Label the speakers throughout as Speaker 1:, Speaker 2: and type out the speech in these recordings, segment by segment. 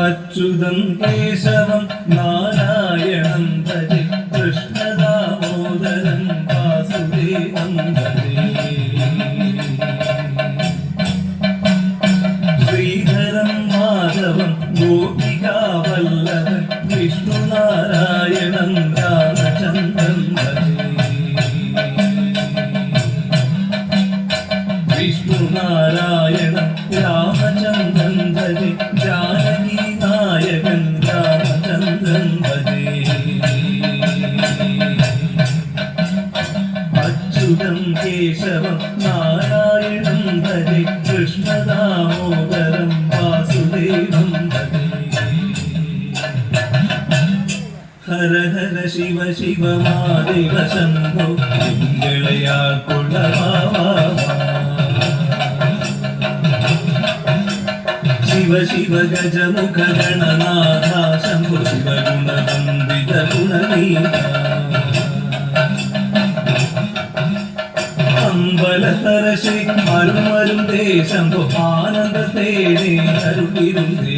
Speaker 1: അച്യുതം കേശവം നാരായണം ഭജേ കൃഷ്ണദാമോദരം വാസുദേവം ഭജേ ശ്രീധരം മാധവം ഗോപികാവല്ലഭൻ വിഷ്ണുനാരായണം രാമചന്ദ്രൻ ഭജേ വിഷ്ണുനാരായണം രാമചന്ദ്രൻ ഭജേ ജാനകി നായകൻ രാമചന്ദ്രൻ ഭജേ അച്യുതം കേശവം നാരായണം ഭജേ കൃഷ്ണദാമോദരം വാസുദേവം ഭജേ ഹര ഹര ശിവ ശിവ മഹാദേവ ശംഭോ തിങ്കളയാൾ കൊള്ളവാ ശിവ ശിവ ഗജമുഖ ഗണനാഥ ശംഭു ശിവ ഗുണവന്ദിത ഗുണനീത അമ്പലത്തരശി അരുമരും ദേശംഭു ആനന്ദ തേടേ അരുളിരുന്നേ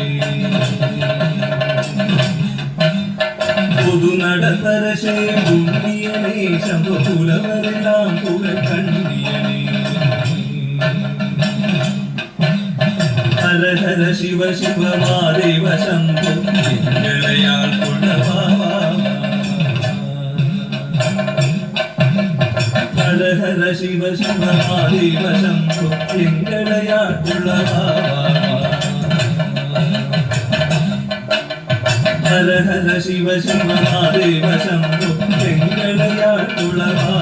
Speaker 1: പൊതുനടത്തരശേ പുണ്യനേ ശംഭു പുലവരെല്ലാം പുകൾ കണ്ണിയനേ ഹര ഹര ശിവ ശിവ മഹാദേവ ശംഭു തിങ്കളയാൾ കൊള്ളവാ ഹര ഹര ശിവ ശിവ മഹാദേവ ശംഭു തിങ്കളയാൾ കൊള്ളവാ ഹര ഹര ശിവ ശിവ മഹാദേവ ശംഭു തിങ്കളയാൾ കൊള്ളവാ